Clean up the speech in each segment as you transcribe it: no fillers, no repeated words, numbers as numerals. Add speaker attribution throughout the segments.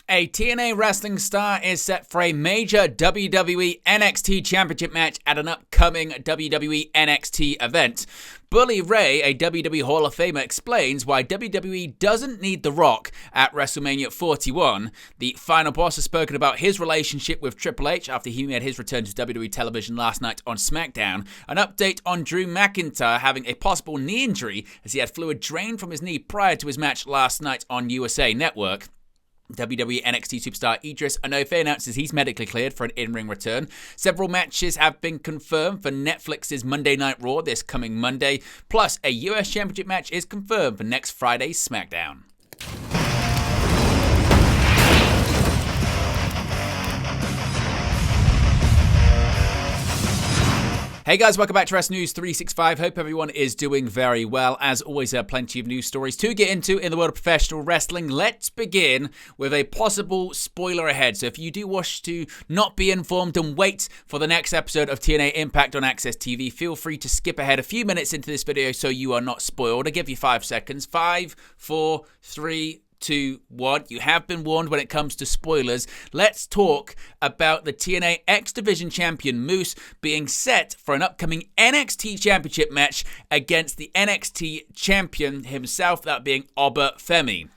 Speaker 1: A TNA wrestling star is set for a major WWE NXT Championship match at an upcoming WWE NXT event. Bully Ray, a WWE Hall of Famer, explains why WWE doesn't need The Rock at WrestleMania 41. The final boss has spoken about his relationship with Triple H after he made his return to WWE television last night on SmackDown. An update on Drew McIntyre having a possible knee injury as he had fluid drained from his knee prior to his match last night on USA Network. WWE NXT superstar Idris Enofe announces he's medically cleared for an in-ring return. Several matches have been confirmed for Netflix's Monday Night Raw this coming Monday. Plus, a US Championship match is confirmed for next Friday's SmackDown. Hey guys, welcome back to Wrestling News 365. Hope everyone is doing very well. As always, there are plenty of news stories to get into in the world of professional wrestling. Let's begin with a possible spoiler ahead. So if you do wish to not be informed and wait for the next episode of TNA Impact on Access TV, feel free to skip ahead a few minutes into this video so you are not spoiled. I'll give you 5 seconds. 5, 4, 3, 2, 1. You have been warned when it comes to spoilers. Let's talk about the TNA X Division champion Moose being set for an upcoming NXT championship match against the NXT champion himself, that being Oba Femi.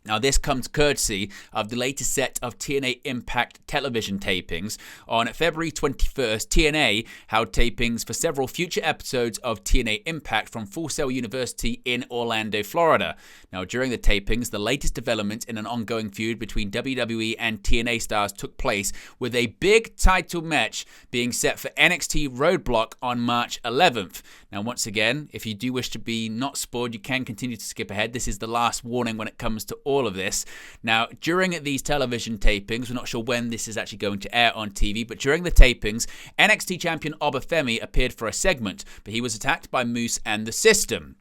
Speaker 1: Now, this comes courtesy of the latest set of TNA Impact television tapings. On February 21st, TNA held tapings for several future episodes of TNA Impact from Full Sail University in Orlando, Florida. Now, during the tapings, the latest development in an ongoing feud between WWE and TNA stars took place, with a big title match being set for NXT Roadblock on March 11th. Now, once again, if you do wish to be not spoiled, you can continue to skip ahead. This is the last warning when it comes to all of this. Now, during these television tapings, we're not sure when this is actually going to air on TV, but during the tapings, NXT champion Oba Femi appeared for a segment, but he was attacked by Moose and the System.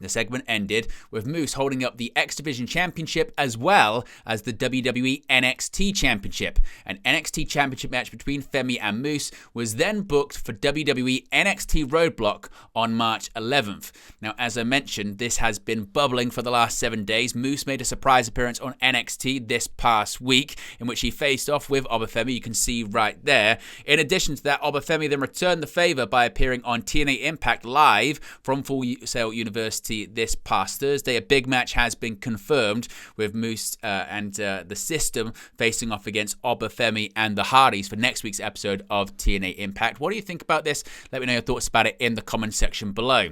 Speaker 1: The segment ended with Moose holding up the X Division Championship as well as the WWE NXT Championship. An NXT Championship match between Femi and Moose was then booked for WWE NXT Roadblock on March 11th. Now, as I mentioned, this has been bubbling for the last 7 days. Moose made a surprise appearance on NXT this past week, in which he faced off with Oba Femi. You can see right there. In addition to that, Oba Femi then returned the favor by appearing on TNA Impact live from Full Sail University this past Thursday. A big match has been confirmed with Moose and the System facing off against Oba Femi and the Hardys for next week's episode of TNA Impact. What do you think about this? Let me know your thoughts about it in the comment section below.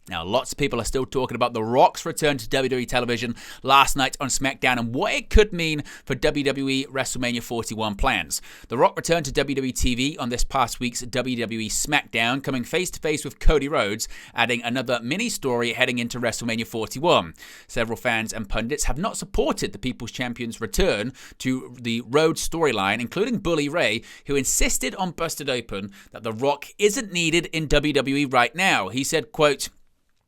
Speaker 1: Now, lots of people are still talking about The Rock's return to WWE television last night on SmackDown and what it could mean for WWE WrestleMania 41 plans. The Rock returned to WWE TV on this past week's WWE SmackDown, coming face-to-face with Cody Rhodes, adding another mini-story heading into WrestleMania 41. Several fans and pundits have not supported the People's Champion's return to the Rhodes storyline, including Bully Ray, who insisted on Busted Open that The Rock isn't needed in WWE right now. He said, quote,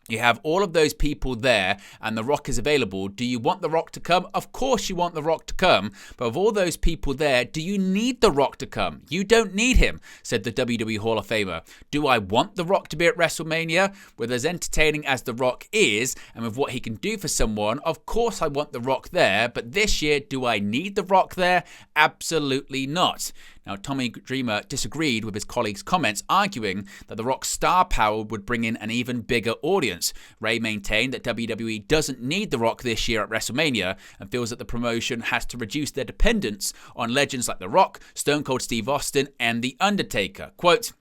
Speaker 1: "You have all of those people there and The Rock is available. Do you want The Rock to come? Of course you want The Rock to come. But of all those people there, do you need The Rock to come? You don't need him," said the WWE Hall of Famer. "Do I want The Rock to be at WrestleMania? With as entertaining as The Rock is and with what he can do for someone, of course I want The Rock there. But this year, do I need The Rock there? Absolutely not." Now, Tommy Dreamer disagreed with his colleague's comments, arguing that The Rock's star power would bring in an even bigger audience. Ray maintained that WWE doesn't need The Rock this year at WrestleMania and feels that the promotion has to reduce their dependence on legends like The Rock, Stone Cold Steve Austin, and The Undertaker. Quote,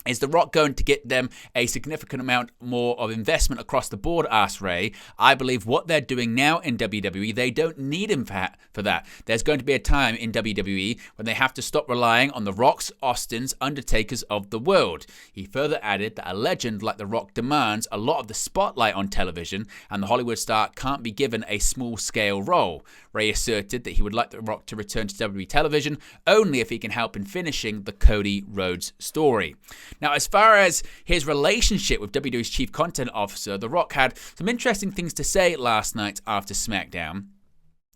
Speaker 1: "Is The Rock going to get them a significant amount more of investment across the board?" asked Ray. "I believe what they're doing now in WWE, they don't need him for that. There's going to be a time in WWE when they have to stop relying on the Rocks, Austins, Undertakers of the world." He further added that a legend like The Rock demands a lot of the spotlight on television, and the Hollywood star can't be given a small-scale role. Ray asserted that he would like The Rock to return to WWE television only if he can help in finishing the Cody Rhodes story. Now, as far as his relationship with WWE's chief content officer, The Rock had some interesting things to say last night after SmackDown.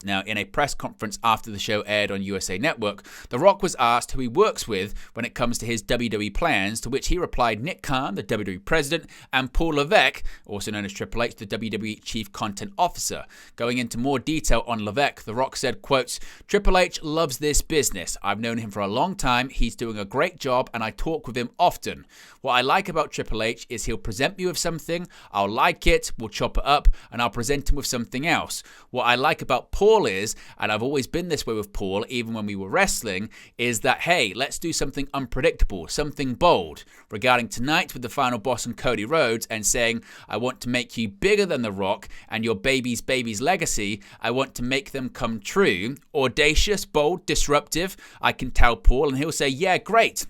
Speaker 1: Now, in a press conference after the show aired on USA Network, The Rock was asked who he works with when it comes to his WWE plans, to which he replied Nick Khan, the WWE president, and Paul Levesque, also known as Triple H, the WWE chief content officer. Going into more detail on Levesque, The Rock said, quote, Triple H loves this business. I've known him for a long time. He's doing a great job, and I talk with him often. What I like about Triple H is he'll present me with something, I'll like it, we'll chop it up, and I'll present him with something else. What I like about Paul is, and I've always been this way with Paul, even when we were wrestling, is that, hey, let's do something unpredictable, something bold. Regarding tonight with the final boss and Cody Rhodes and saying, I want to make you bigger than The Rock and your baby's legacy, I want to make them come true. Audacious, bold, disruptive. I can tell Paul and he'll say, yeah, great.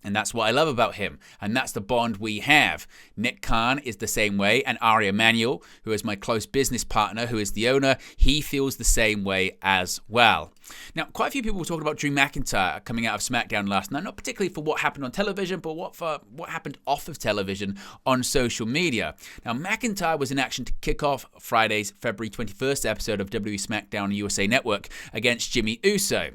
Speaker 1: And that's what I love about him. And that's the bond we have. Nick Khan is the same way. And Ari Emanuel, who is my close business partner, who is the owner, he feels the same way as well. Now, quite a few people were talking about Drew McIntyre coming out of SmackDown last night, not particularly for what happened on television, but what happened off of television on social media. Now, McIntyre was in action to kick off Friday's February 21st episode of WWE SmackDown USA Network against Jimmy Uso.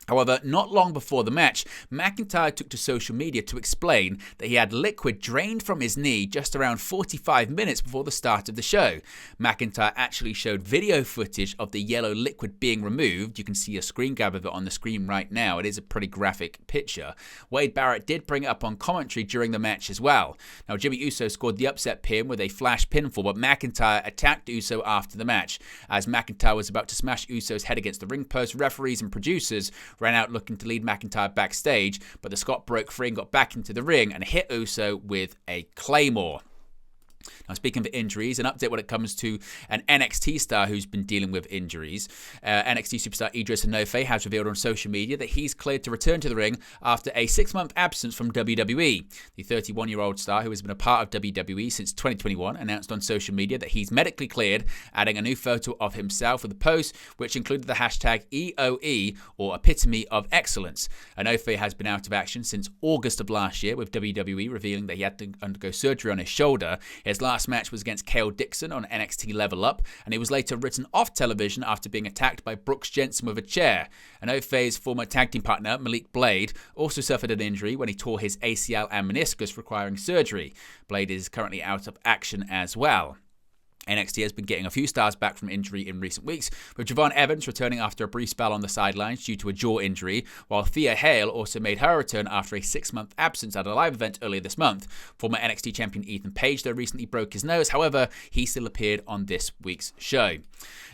Speaker 1: However, not long before the match, McIntyre took to social media to explain that he had liquid drained from his knee just around 45 minutes before the start of the show. McIntyre actually showed video footage of the yellow liquid being removed. You can see a screen grab of it on the screen right now. It is a pretty graphic picture. Wade Barrett did bring it up on commentary during the match as well. Now, Jimmy Uso scored the upset pin with a flash pinfall, but McIntyre attacked Uso after the match. As McIntyre was about to smash Uso's head against the ring post, referees and producers ran out looking to lead McIntyre backstage, but the Scot broke free and got back into the ring and hit Uso with a Claymore. Now, speaking of injuries, an update when it comes to an NXT star who's been dealing with injuries. NXT superstar Idris Enofe has revealed on social media that he's cleared to return to the ring after a 6-month absence from WWE. The 31-year-old star, who has been a part of WWE since 2021, announced on social media that he's medically cleared, adding a new photo of himself with a post which included the hashtag EOE, or Epitome of Excellence. Enofe has been out of action since August of last year, with WWE revealing that he had to undergo surgery on his shoulder. His last match was against Kale Dixon on NXT Level Up, and he was later written off television after being attacked by Brooks Jensen with a chair. Enofe's former tag team partner, Malik Blade, also suffered an injury when he tore his ACL and meniscus, requiring surgery. Blade is currently out of action as well. NXT has been getting a few stars back from injury in recent weeks, with Javon Evans returning after a brief spell on the sidelines due to a jaw injury, while Thea Hale also made her return after a 6-month absence at a live event earlier this month. Former NXT champion Ethan Page, though, recently broke his nose. However, he still appeared on this week's show.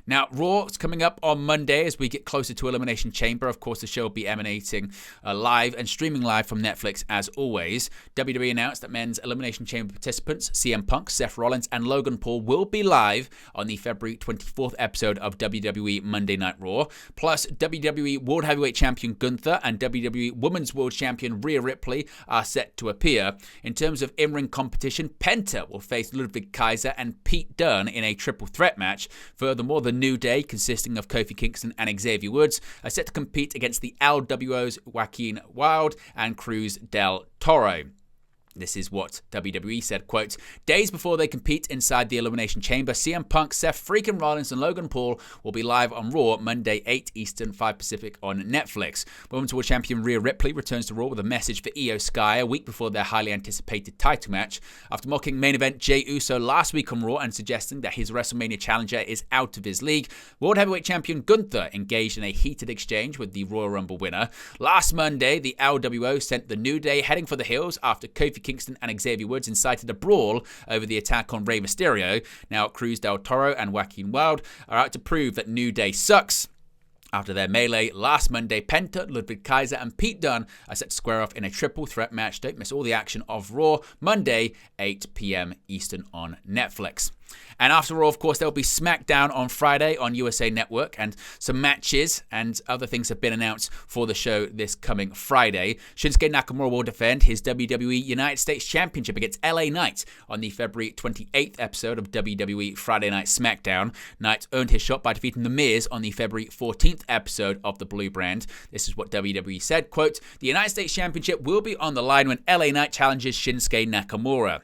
Speaker 1: Now, Raw is coming up on Monday as we get closer to Elimination Chamber. Of course, the show will be emanating live and streaming live from Netflix as always. WWE announced that men's Elimination Chamber participants CM Punk, Seth Rollins, and Logan Paul will be live on the February 24th episode of WWE Monday Night Raw. Plus, WWE World Heavyweight Champion Gunther and WWE Women's World Champion Rhea Ripley are set to appear. In terms of in-ring competition, Penta will face Ludwig Kaiser and Pete Dunne in a triple threat match. Furthermore, the New Day, consisting of Kofi Kingston and Xavier Woods, are set to compete against the LWO's Joaquin Wilde and Cruz del Toro. This is what WWE said, quote, days before they compete inside the Elimination Chamber, CM Punk, Seth freaking Rollins, and Logan Paul will be live on Raw Monday, 8 Eastern, 5 Pacific on Netflix. Women's World Champion Rhea Ripley returns to Raw with a message for Io Sky a week before their highly anticipated title match. After mocking main event Jey Uso last week on Raw and suggesting that his WrestleMania challenger is out of his league, World Heavyweight Champion Gunther engaged in a heated exchange with the Royal Rumble winner. Last Monday, the LWO sent the New Day heading for the hills after Kofi Kingston and Xavier Woods incited a brawl over the attack on Rey Mysterio. Now, Cruz del Toro and Joaquin Wilde are out to prove that New Day sucks. After their melee last Monday, Penta, Ludwig Kaiser, and Pete Dunne are set to square off in a triple threat match. Don't miss all the action of Raw, Monday, 8 p.m. Eastern on Netflix. And after all, of course, there will be SmackDown on Friday on USA Network, and some matches and other things have been announced for the show this coming Friday. Shinsuke Nakamura will defend his WWE United States Championship against LA Knight on the February 28th episode of WWE Friday Night SmackDown. Knight earned his shot by defeating The Miz on the February 14th episode of the Blue Brand. This is what WWE said, quote, the United States Championship will be on the line when LA Knight challenges Shinsuke Nakamura.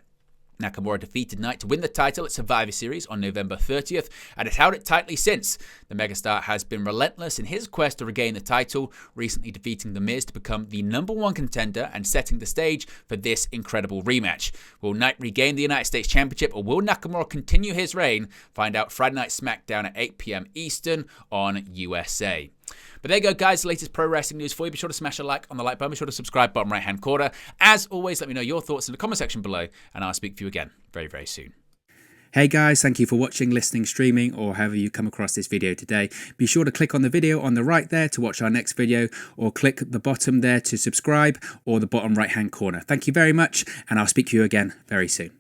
Speaker 1: Nakamura defeated Knight to win the title at Survivor Series on November 30th and has held it tightly since. The megastar has been relentless in his quest to regain the title, recently defeating The Miz to become the #1 contender and setting the stage for this incredible rematch. Will Knight regain the United States Championship or will Nakamura continue his reign? Find out Friday Night SmackDown at 8 p.m. Eastern on USA. But there you go, guys. The latest pro wrestling news for you. Be sure to smash a like on the like button. Be sure to subscribe, bottom right-hand corner. As always, let me know your thoughts in the comment section below, and I'll speak to you again very, very soon.
Speaker 2: Hey guys, thank you for watching, listening, streaming, or however you come across this video today. Be sure to click on the video on the right there to watch our next video, or click the bottom there to subscribe, or the bottom right-hand corner. Thank you very much, and I'll speak to you again very soon.